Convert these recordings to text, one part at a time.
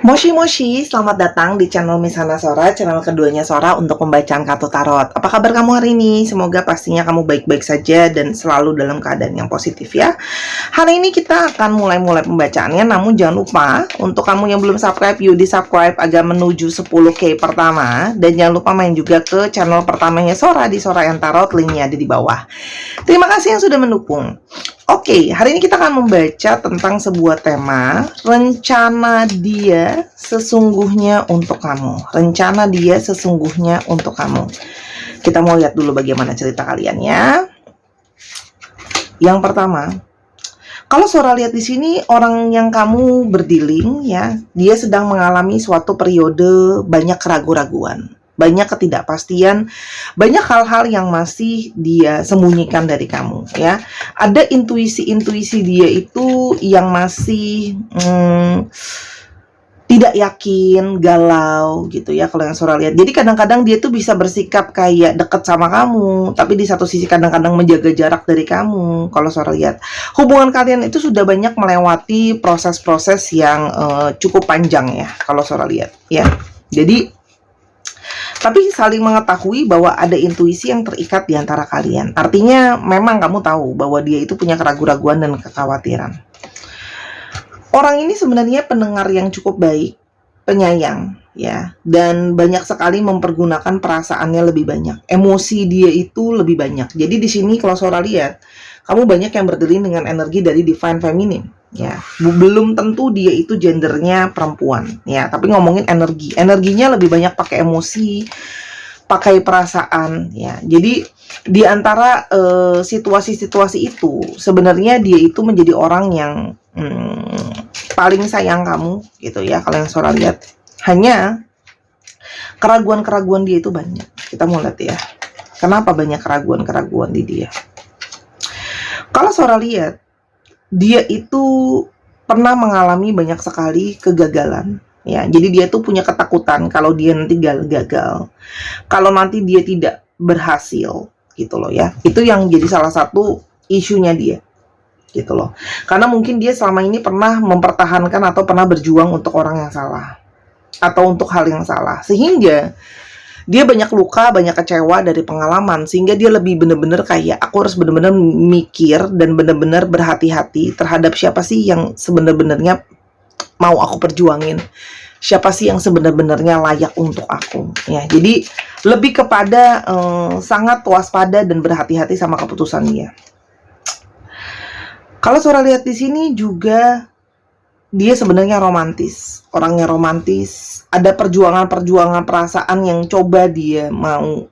Moshi Moshi, selamat datang di channel Misana Sora, channel keduanya Sora untuk pembacaan kartu tarot. Apa kabar kamu hari ini? Semoga pastinya kamu baik-baik saja dan selalu dalam keadaan yang positif ya. Hari ini kita akan mulai pembacaannya, namun jangan lupa untuk kamu yang belum subscribe, yuk di subscribe agar menuju 10k pertama. Dan jangan lupa main juga ke channel pertamanya Sora di Sora yang Tarot, linknya ada di bawah. Terima kasih yang sudah mendukung. Oke, hari ini kita akan membaca tentang sebuah tema, rencana dia sesungguhnya untuk kamu. Rencana dia sesungguhnya untuk kamu. Kita mau lihat dulu bagaimana cerita kalian ya. Yang pertama, kalau Sora lihat di sini orang yang kamu berdealing ya, dia sedang mengalami suatu periode banyak keraguan-raguan, banyak ketidakpastian, banyak hal-hal yang masih dia sembunyikan dari kamu ya. Ada intuisi-intuisi dia itu yang masih tidak yakin, galau gitu ya kalau yang Sora lihat. Jadi kadang-kadang dia tuh bisa bersikap kayak deket sama kamu, tapi di satu sisi kadang-kadang menjaga jarak dari kamu. Kalau Sora lihat, hubungan kalian itu sudah banyak melewati proses-proses yang cukup panjang ya kalau Sora lihat ya. Jadi tapi saling mengetahui bahwa ada intuisi yang terikat di antara kalian. Artinya memang kamu tahu bahwa dia itu punya keraguan-raguan dan kekhawatiran. Orang ini sebenarnya pendengar yang cukup baik, penyayang ya, dan banyak sekali mempergunakan perasaannya lebih banyak. Emosi dia itu lebih banyak. Jadi di sini kalau Sora lihat, kamu banyak yang berdiri dengan energi dari Divine Feminine ya. Belum tentu dia itu gendernya perempuan ya, tapi ngomongin energinya lebih banyak pakai emosi, pakai perasaan ya. Jadi di antara situasi-situasi itu sebenarnya dia itu menjadi orang yang paling sayang kamu gitu ya kalau yang Sora lihat. Hanya keraguan-keraguan dia itu banyak. Kita mau lihat ya, kenapa banyak keraguan-keraguan di dia. Kalau Sora lihat, dia itu pernah mengalami banyak sekali kegagalan ya. Jadi dia tuh punya ketakutan kalau dia nanti gagal, kalau nanti dia tidak berhasil gitu loh ya. Itu yang jadi salah satu isunya dia gitu loh. Karena mungkin dia selama ini pernah mempertahankan atau pernah berjuang untuk orang yang salah atau untuk hal yang salah, sehingga dia banyak luka, banyak kecewa dari pengalaman, sehingga dia lebih benar-benar kayak aku harus benar-benar mikir dan benar-benar berhati-hati terhadap siapa sih yang sebenarnya mau aku perjuangin, siapa sih yang sebenarnya layak untuk aku ya. Jadi lebih kepada sangat waspada dan berhati-hati sama keputusan dia. Kalau Sora lihat di sini juga dia sebenarnya romantis, orangnya romantis. Ada perjuangan-perjuangan perasaan yang coba dia mau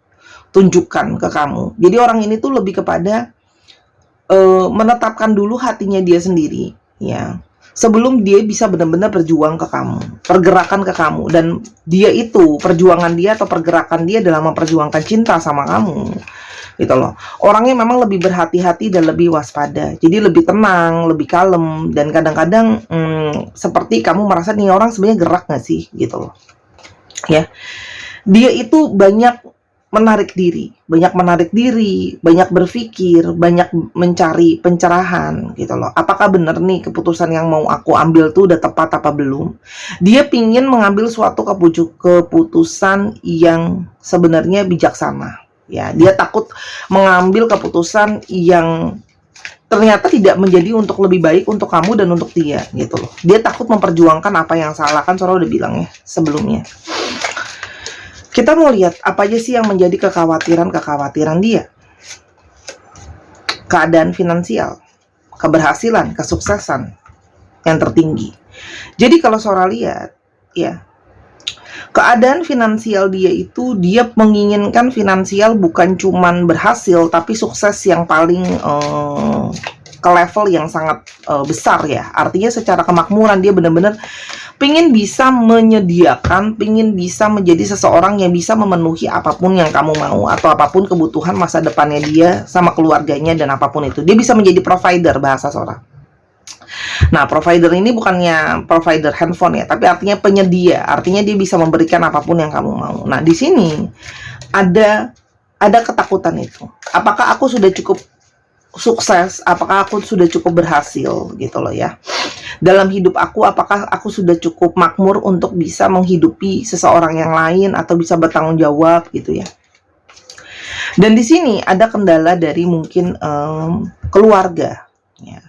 tunjukkan ke kamu. Jadi orang ini tuh lebih kepada menetapkan dulu hatinya dia sendiri ya, sebelum dia bisa benar-benar berjuang ke kamu, pergerakan ke kamu. Dan dia itu, perjuangan dia atau pergerakan dia dalam memperjuangkan cinta sama kamu gitu loh. Orangnya memang lebih berhati-hati dan lebih waspada. Jadi lebih tenang, lebih kalem, dan kadang-kadang seperti kamu merasa nih orang sebenarnya gerak gak sih gitu loh ya. Dia itu banyak menarik diri, banyak berpikir, banyak mencari pencerahan gitu loh. Apakah benar nih keputusan yang mau aku ambil tuh udah tepat apa belum? Dia pingin mengambil suatu keputusan yang sebenarnya bijaksana ya. Dia takut mengambil keputusan yang ternyata tidak menjadi untuk lebih baik untuk kamu dan untuk dia gitu loh. Dia takut memperjuangkan apa yang salah, kan Sora udah bilang ya sebelumnya. Kita mau lihat apa aja sih yang menjadi kekhawatiran dia. Keadaan finansial, keberhasilan, kesuksesan yang tertinggi. Jadi kalau Sora lihat ya, keadaan finansial dia itu, dia menginginkan finansial bukan cuman berhasil, tapi sukses yang paling ke level yang sangat besar ya. Artinya secara kemakmuran dia benar-benar pingin bisa menyediakan, pingin bisa menjadi seseorang yang bisa memenuhi apapun yang kamu mau, atau apapun kebutuhan masa depannya dia sama keluarganya dan apapun itu. Dia bisa menjadi provider bahasa Sora. Nah, provider ini bukannya provider handphone ya, tapi artinya penyedia. Artinya dia bisa memberikan apapun yang kamu mau. Nah, di sini ada ketakutan itu. Apakah aku sudah cukup sukses? Apakah aku sudah cukup berhasil gitu loh ya. Dalam hidup aku, apakah aku sudah cukup makmur untuk bisa menghidupi seseorang yang lain atau bisa bertanggung jawab gitu ya. Dan di sini ada kendala dari mungkin keluarga ya.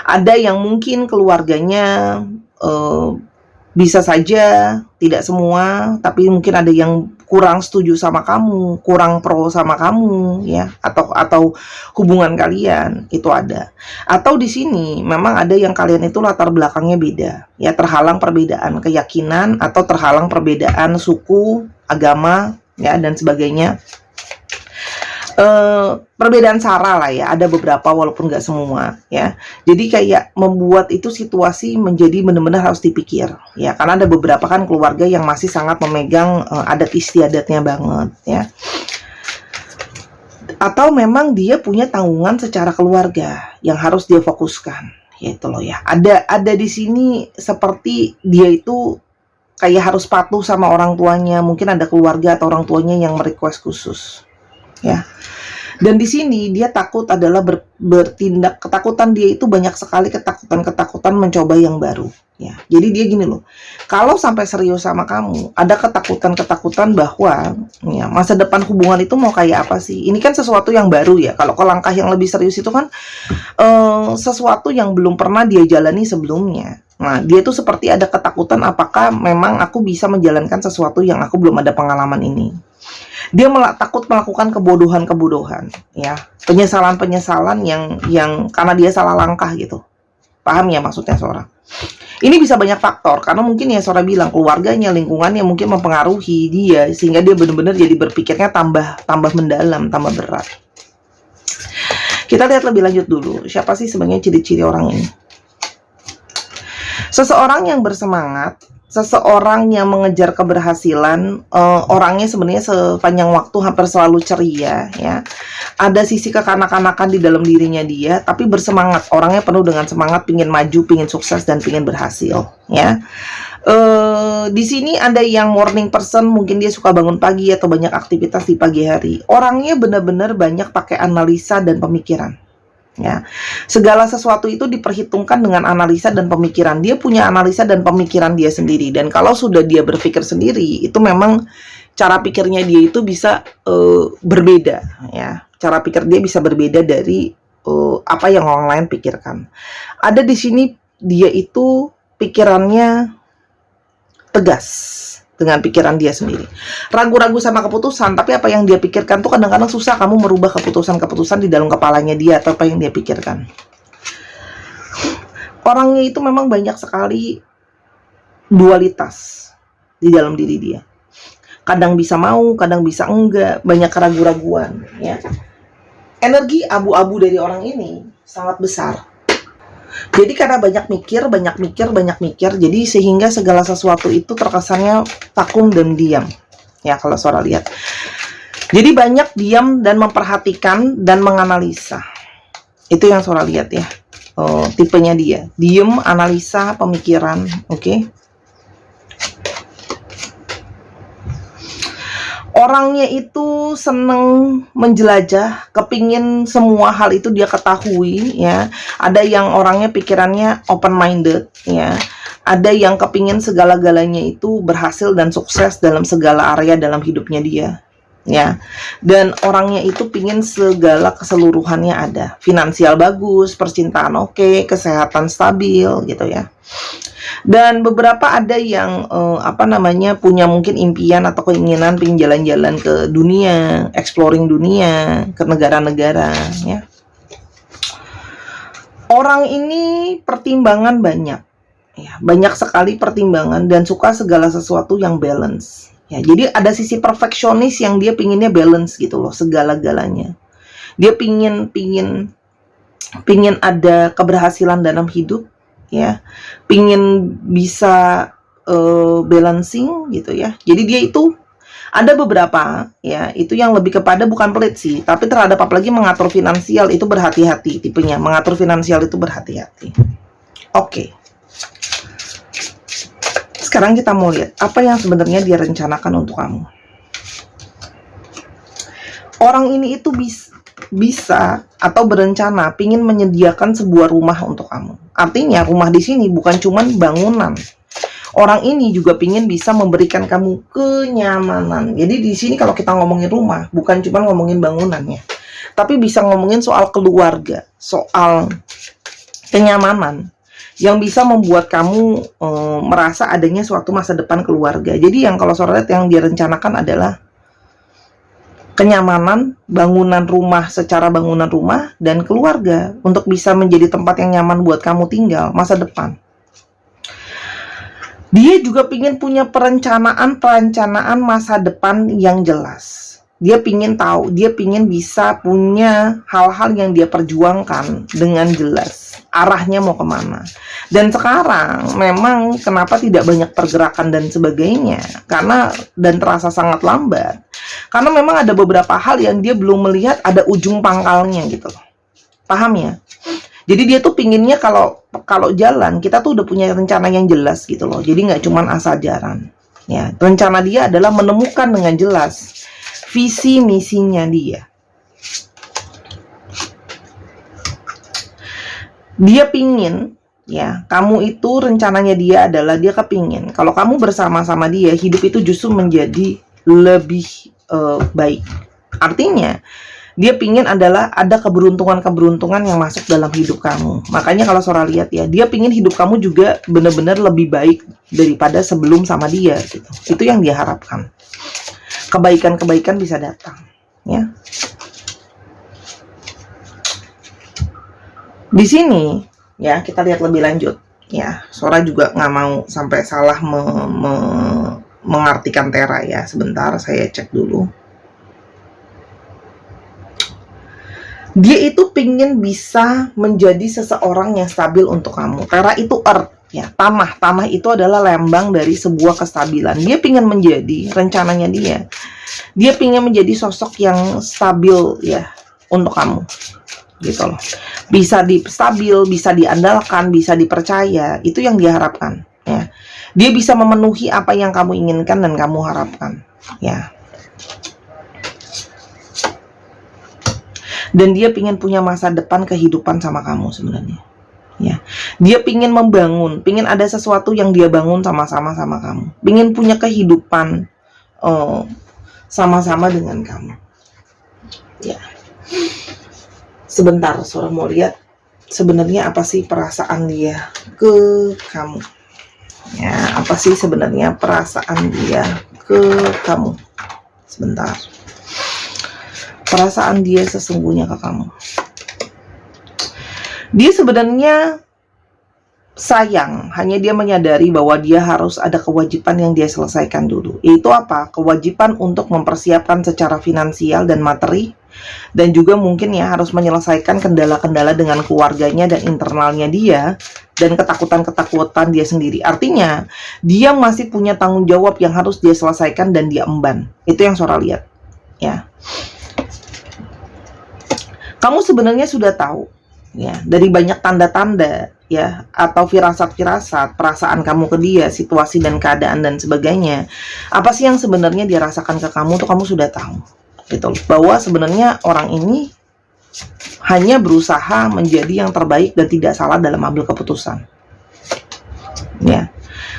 Ada yang mungkin keluarganya bisa saja, tidak semua, tapi mungkin ada yang kurang setuju sama kamu, kurang pro sama kamu ya, atau hubungan kalian itu ada. Atau di sini memang ada yang kalian itu latar belakangnya beda, ya, terhalang perbedaan keyakinan atau terhalang perbedaan suku, agama, ya, dan sebagainya. Perbedaan cara lah ya, ada beberapa walaupun nggak semua ya. Jadi kayak membuat itu situasi menjadi benar-benar harus dipikir ya, karena ada beberapa kan keluarga yang masih sangat memegang adat istiadatnya banget ya. Atau memang dia punya tanggungan secara keluarga yang harus dia fokuskan, gitu loh ya. Ada di sini seperti dia itu kayak harus patuh sama orang tuanya, mungkin ada keluarga atau orang tuanya yang merequest khusus ya. Dan di sini dia takut adalah bertindak, ketakutan dia itu banyak sekali, ketakutan mencoba yang baru ya. Jadi dia gini loh, kalau sampai serius sama kamu, ada ketakutan bahwa ya, masa depan hubungan itu mau kayak apa sih? Ini kan sesuatu yang baru ya. Kalau ke langkah yang lebih serius itu kan sesuatu yang belum pernah dia jalani sebelumnya. Nah, dia tuh seperti ada ketakutan, apakah memang aku bisa menjalankan sesuatu yang aku belum ada pengalaman ini. Dia takut melakukan kebodohan ya, penyesalan yang karena dia salah langkah gitu. Paham ya maksudnya Sora? Ini bisa banyak faktor, karena mungkin ya Sora bilang keluarganya, lingkungannya mungkin mempengaruhi dia sehingga dia benar-benar jadi berpikirnya tambah mendalam, tambah berat. Kita lihat lebih lanjut dulu, siapa sih sebenarnya ciri-ciri orang ini? Seseorang yang bersemangat, seseorang yang mengejar keberhasilan, orangnya sebenarnya sepanjang waktu hampir selalu ceria ya. Ada sisi kekanak-kanakan di dalam dirinya dia, tapi bersemangat, orangnya penuh dengan semangat, pingin maju, pingin sukses, dan pingin berhasil ya. Di sini ada yang morning person, mungkin dia suka bangun pagi atau banyak aktivitas di pagi hari. Orangnya benar-benar banyak pakai analisa dan pemikiran ya. Segala sesuatu itu diperhitungkan dengan analisa dan pemikiran. Dia punya analisa dan pemikiran dia sendiri, dan kalau sudah dia berpikir sendiri, itu memang cara pikirnya dia itu bisa berbeda ya. Cara pikir dia bisa berbeda dari apa yang orang lain pikirkan. Ada di sini dia itu pikirannya tegas dengan pikiran dia sendiri. Ragu-ragu sama keputusan, tapi apa yang dia pikirkan tuh kadang-kadang susah kamu merubah keputusan-keputusan di dalam kepalanya dia atau apa yang dia pikirkan. Orangnya itu memang banyak sekali dualitas di dalam diri dia. Kadang bisa mau, kadang bisa enggak, banyak keraguan-raguan ya. Energi abu-abu dari orang ini sangat besar. Jadi karena banyak mikir, jadi sehingga segala sesuatu itu terkesannya vakum dan diam. Ya, kalau Sora lihat. Jadi banyak diam dan memperhatikan dan menganalisa. Itu yang Sora lihat ya. Tipenya dia. Diam, analisa, pemikiran, oke. Orangnya itu seneng menjelajah, kepingin semua hal itu dia ketahui ya. Ada yang orangnya pikirannya open minded ya. Ada yang kepingin segala-galanya itu berhasil dan sukses dalam segala area dalam hidupnya dia ya. Dan orangnya itu pingin segala keseluruhannya ada. Finansial bagus, percintaan oke, kesehatan stabil gitu ya. Dan beberapa ada yang punya mungkin impian atau keinginan pengen jalan-jalan ke dunia, exploring dunia, ke negara-negara ya. Orang ini pertimbangan banyak ya, banyak sekali pertimbangan dan suka segala sesuatu yang balance ya. Jadi ada sisi perfeksionis yang dia pinginnya balance gitu loh, segala-galanya. Dia pingin ada keberhasilan dalam hidup ya, pingin bisa balancing gitu ya. Jadi dia itu ada beberapa ya, itu yang lebih kepada bukan pelit sih, tapi terhadap apalagi mengatur finansial itu berhati-hati tipenya. Mengatur finansial itu berhati-hati. Oke. Sekarang kita mau lihat apa yang sebenarnya dia rencanakan untuk kamu. Orang ini itu bisa atau berencana pingin menyediakan sebuah rumah untuk kamu. Artinya rumah di sini bukan cuman bangunan. Orang ini juga pingin bisa memberikan kamu kenyamanan. Jadi di sini kalau kita ngomongin rumah, bukan cuma ngomongin bangunannya, tapi bisa ngomongin soal keluarga, soal kenyamanan yang bisa membuat kamu merasa adanya suatu masa depan keluarga. Jadi yang kalau Soulmate yang direncanakan adalah kenyamanan, bangunan rumah secara bangunan rumah, dan keluarga untuk bisa menjadi tempat yang nyaman buat kamu tinggal masa depan. Dia juga pingin punya perencanaan masa depan yang jelas. Dia pingin tahu, dia pingin bisa punya hal-hal yang dia perjuangkan dengan jelas. Arahnya mau kemana. Dan sekarang memang kenapa tidak banyak pergerakan dan sebagainya. Dan terasa sangat lambat. Karena memang ada beberapa hal yang dia belum melihat ada ujung pangkalnya gitu loh. Paham ya? Jadi dia tuh pinginnya kalau jalan, kita tuh udah punya rencana yang jelas gitu loh. Jadi nggak cuma asal jalan. Ya, rencana dia adalah menemukan dengan jelas visi misinya dia. Dia pingin, ya, kamu itu rencananya dia adalah dia kepingin kalau kamu bersama-sama dia, hidup itu justru menjadi lebih baik. Artinya dia pingin adalah ada keberuntungan yang masuk dalam hidup kamu. Makanya kalau Soulmate lihat ya, dia pingin hidup kamu juga benar-benar lebih baik daripada sebelum sama dia gitu. Itu yang dia harapkan. Kebaikan-kebaikan bisa datang, ya. Di sini, ya, kita lihat lebih lanjut, ya. Soulmate juga nggak mau sampai salah mengartikan Tera ya. Sebentar, saya cek dulu. Dia itu pingin bisa menjadi seseorang yang stabil untuk kamu. Tera itu earth, ya, tanah. Tanah itu adalah lambang dari sebuah kestabilan. Dia pingin menjadi, rencananya dia pingin menjadi sosok yang stabil ya untuk kamu, gitu loh. Bisa stabil, bisa diandalkan, bisa dipercaya. Itu yang dia harapkan, ya. Dia bisa memenuhi apa yang kamu inginkan dan kamu harapkan, ya. Dan dia pingin punya masa depan kehidupan sama kamu sebenarnya, ya. Dia pingin membangun, pingin ada sesuatu yang dia bangun sama-sama sama kamu, pingin punya kehidupan sama-sama dengan kamu, ya. Sebentar, Soulmate mau lihat sebenarnya apa sih perasaan dia ke kamu, ya. Apa sih sebenarnya perasaan dia ke kamu? Sebentar. Perasaan dia sesungguhnya ke kamu. Dia sebenarnya sayang, hanya dia menyadari bahwa dia harus ada kewajiban yang dia selesaikan dulu. Yaitu apa? Kewajiban untuk mempersiapkan secara finansial dan materi, dan juga mungkin ya harus menyelesaikan kendala-kendala dengan keluarganya dan internalnya dia, dan ketakutan-ketakutan dia sendiri. Artinya, dia masih punya tanggung jawab yang harus dia selesaikan dan dia emban. Itu yang Soulmate lihat, ya. Kamu sebenarnya sudah tahu, ya, dari banyak tanda-tanda, ya, atau firasat-firasat, perasaan kamu ke dia, situasi dan keadaan dan sebagainya. Apa sih yang sebenarnya dia rasakan ke kamu tuh kamu sudah tahu, gitu. Bahwa sebenarnya orang ini hanya berusaha menjadi yang terbaik dan tidak salah dalam ambil keputusan, ya.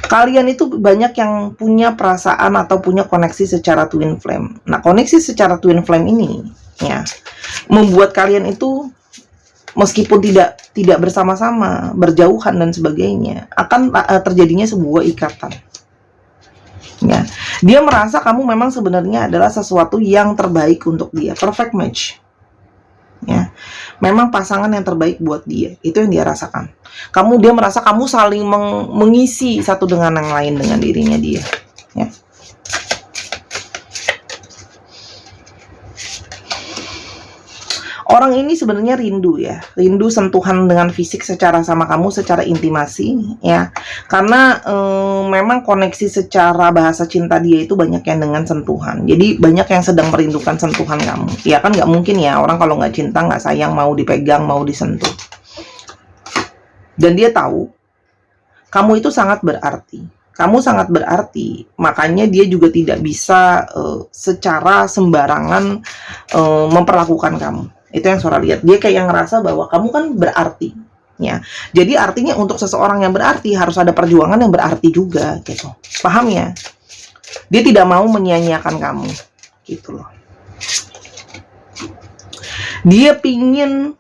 Kalian itu banyak yang punya perasaan atau punya koneksi secara twin flame. Nah, koneksi secara twin flame ini, ya, membuat kalian itu meskipun tidak bersama-sama, berjauhan dan sebagainya, akan terjadinya sebuah ikatan. Ya, dia merasa kamu memang sebenarnya adalah sesuatu yang terbaik untuk dia, perfect match. Ya, memang pasangan yang terbaik buat dia. Itu yang dia rasakan. Dia merasa kamu saling mengisi satu dengan yang lain dengan dirinya dia. Ya. Orang ini sebenarnya rindu ya, rindu sentuhan dengan fisik secara sama kamu, secara intimasi ya. Karena memang koneksi secara bahasa cinta dia itu banyak yang dengan sentuhan. Jadi banyak yang sedang merindukan sentuhan kamu. Ya kan nggak mungkin ya orang kalau nggak cinta, nggak sayang, mau dipegang, mau disentuh. Dan dia tahu kamu itu sangat berarti. Kamu sangat berarti, makanya dia juga tidak bisa secara sembarangan memperlakukan kamu. Itu yang Sora lihat. Dia kayak ngerasa bahwa kamu kan berarti, ya. Jadi artinya untuk seseorang yang berarti harus ada perjuangan yang berarti juga, gitu. Paham ya? Dia tidak mau menyia-nyiakan kamu, gitu loh. Dia pingin,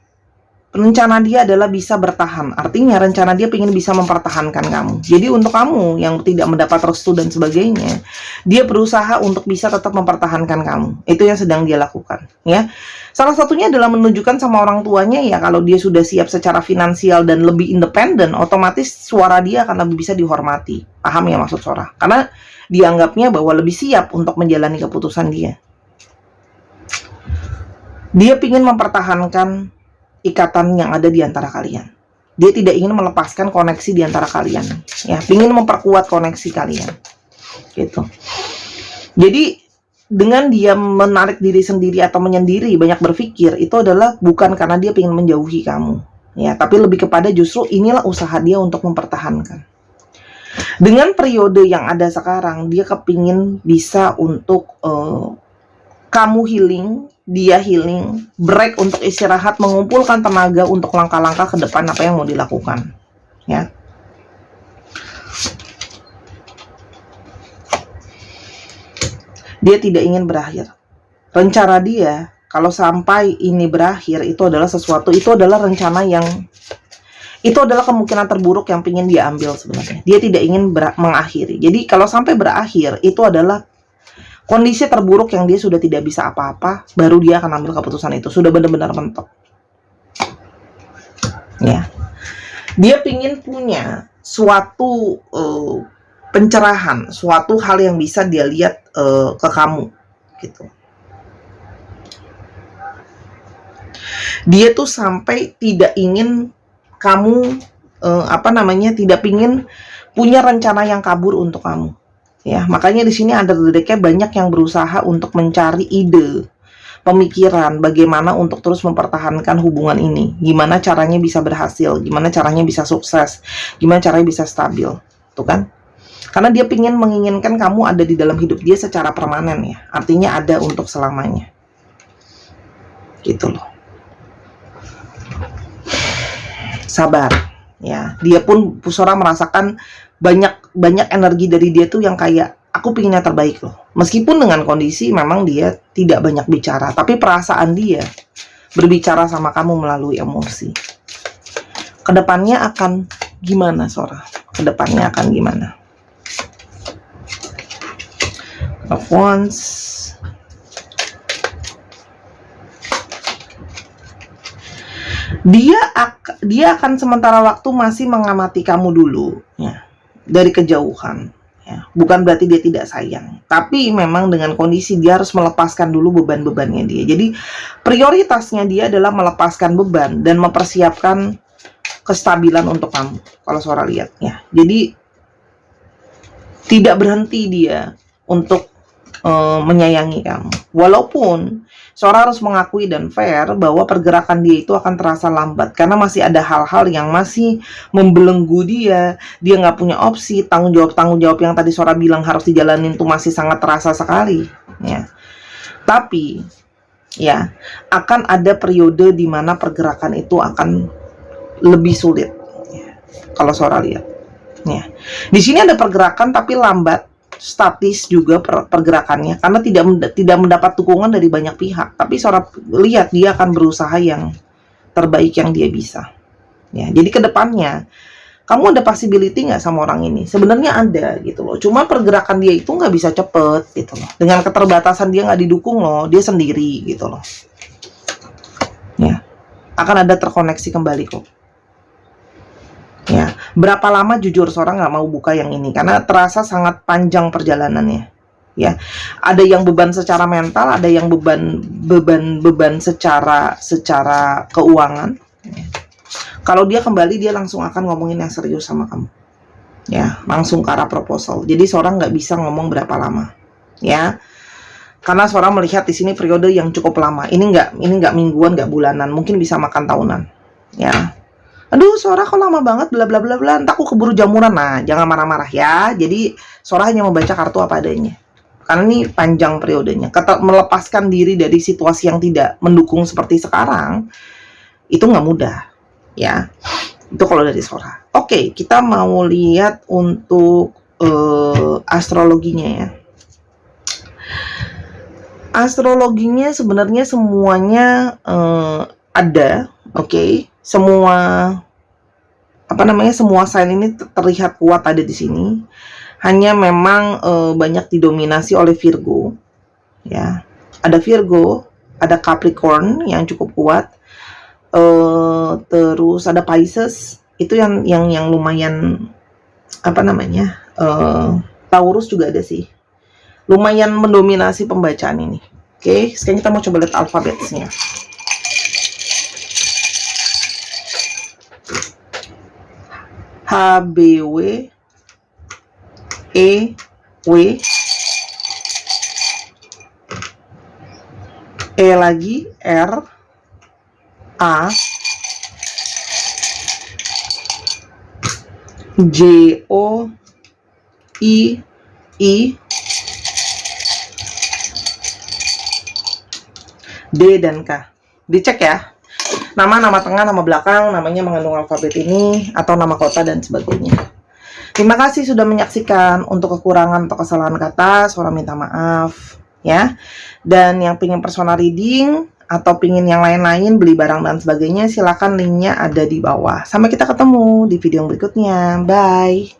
rencana dia adalah bisa bertahan. Artinya rencana dia pingin bisa mempertahankan kamu. Jadi untuk kamu yang tidak mendapat restu dan sebagainya, dia berusaha untuk bisa tetap mempertahankan kamu. Itu yang sedang dia lakukan, ya. Salah satunya adalah menunjukkan sama orang tuanya ya kalau dia sudah siap secara finansial dan lebih independen, otomatis suara dia akan lebih bisa dihormati. Paham ya maksud Sora? Karena dianggapnya bahwa lebih siap untuk menjalani keputusan dia. Dia ingin mempertahankan ikatan yang ada di antara kalian. Dia tidak ingin melepaskan koneksi di antara kalian, ya, ingin memperkuat koneksi kalian, gitu. Jadi dengan dia menarik diri sendiri atau menyendiri, banyak berpikir, itu adalah bukan karena dia ingin menjauhi kamu, ya, tapi lebih kepada justru inilah usaha dia untuk mempertahankan. Dengan periode yang ada sekarang, dia kepingin bisa untuk kamu healing, dia healing, break untuk istirahat, mengumpulkan tenaga untuk langkah-langkah ke depan apa yang mau dilakukan, ya. Dia tidak ingin berakhir. Rencana dia kalau sampai ini berakhir itu adalah sesuatu, itu adalah rencana yang, itu adalah kemungkinan terburuk yang ingin dia ambil sebenarnya. Dia tidak ingin mengakhiri. Jadi kalau sampai berakhir itu adalah kondisi terburuk yang dia sudah tidak bisa apa-apa, baru dia akan ambil keputusan itu. Sudah benar-benar mentok, ya. Dia ingin punya suatu pencerahan, suatu hal yang bisa dia lihat ke kamu, gitu. Dia tuh sampai tidak ingin kamu tidak ingin punya rencana yang kabur untuk kamu, ya. Makanya di sini ada dedeknya banyak yang berusaha untuk mencari ide, pemikiran bagaimana untuk terus mempertahankan hubungan ini, gimana caranya bisa berhasil, gimana caranya bisa sukses, gimana caranya bisa stabil, tuh kan? Karena dia menginginkan kamu ada di dalam hidup dia secara permanen, ya. Artinya ada untuk selamanya, gitu loh. Sabar, ya. Dia pun Sora merasakan banyak energi dari dia tuh yang kayak aku pingin yang terbaik loh. Meskipun dengan kondisi memang dia tidak banyak bicara, tapi perasaan dia berbicara sama kamu melalui emosi. Kedepannya akan gimana, Sora? Kedepannya akan gimana? Of Wands. Dia akan sementara waktu masih mengamati kamu dulu, ya, dari kejauhan, ya. Bukan berarti dia tidak sayang, tapi memang dengan kondisi dia harus melepaskan dulu beban-bebannya dia. Jadi prioritasnya dia adalah melepaskan beban dan mempersiapkan kestabilan untuk kamu, kalau Sora lihat, ya. Jadi tidak berhenti dia untuk menyayangi kamu. Walaupun Sora harus mengakui dan fair bahwa pergerakan dia itu akan terasa lambat karena masih ada hal-hal yang masih membelenggu dia. Dia nggak punya opsi, tanggung jawab yang tadi Sora bilang harus dijalanin itu masih sangat terasa sekali, ya. Tapi ya akan ada periode di mana pergerakan itu akan lebih sulit, ya, kalau Sora lihat, ya. Di sini ada pergerakan tapi lambat, statis juga pergerakannya karena tidak mendapat dukungan dari banyak pihak. Tapi Sora lihat dia akan berusaha yang terbaik yang dia bisa, ya. Jadi kedepannya kamu ada possibility nggak sama orang ini? Sebenarnya ada, gitu loh. Cuma pergerakan dia itu nggak bisa cepet, gitu loh. Dengan keterbatasan dia nggak didukung loh, dia sendiri, gitu loh, ya. Akan ada terkoneksi kembali kok, ya. Berapa lama jujur Sora nggak mau buka yang ini karena terasa sangat panjang perjalanannya, ya. Ada yang beban secara mental, ada yang beban secara keuangan, ya. Kalau dia kembali dia langsung akan ngomongin yang serius sama kamu, ya, langsung ke arah proposal. Jadi Sora nggak bisa ngomong berapa lama, ya, karena Sora melihat di sini periode yang cukup lama. Ini nggak mingguan, nggak bulanan, mungkin bisa makan tahunan, ya. Aduh, Sora kok lama banget, bla bla bla bla, entah aku keburu jamuran. Nah, jangan marah-marah ya. Jadi Sora hanya membaca kartu apa adanya. karena ini panjang periodenya. Melepaskan diri dari situasi yang tidak mendukung seperti sekarang itu nggak mudah, ya. Itu kalau dari Sora. Oke, kita mau lihat untuk astrologinya ya. Astrologinya sebenarnya semuanya ada, oke. Semua semua sign ini terlihat kuat ada di sini. Hanya memang banyak didominasi oleh Virgo, ya. Ada Virgo, ada Capricorn yang cukup kuat. Terus ada Pisces, itu yang lumayan Taurus juga ada sih, lumayan mendominasi pembacaan ini. Oke, sekarang kita mau coba lihat alfabetnya. H, B, W, E, W, E lagi, R, A, J, O, I, D, dan K. Dicek ya. Nama tengah, nama belakang, namanya mengandung alfabet ini, atau nama kota dan sebagainya. Terima kasih sudah menyaksikan. Untuk kekurangan atau kesalahan kata, Sora minta maaf ya. Dan yang pingin personal reading atau pingin yang lain-lain, beli barang dan sebagainya, silakan linknya ada di bawah. Sampai kita ketemu di video berikutnya. Bye.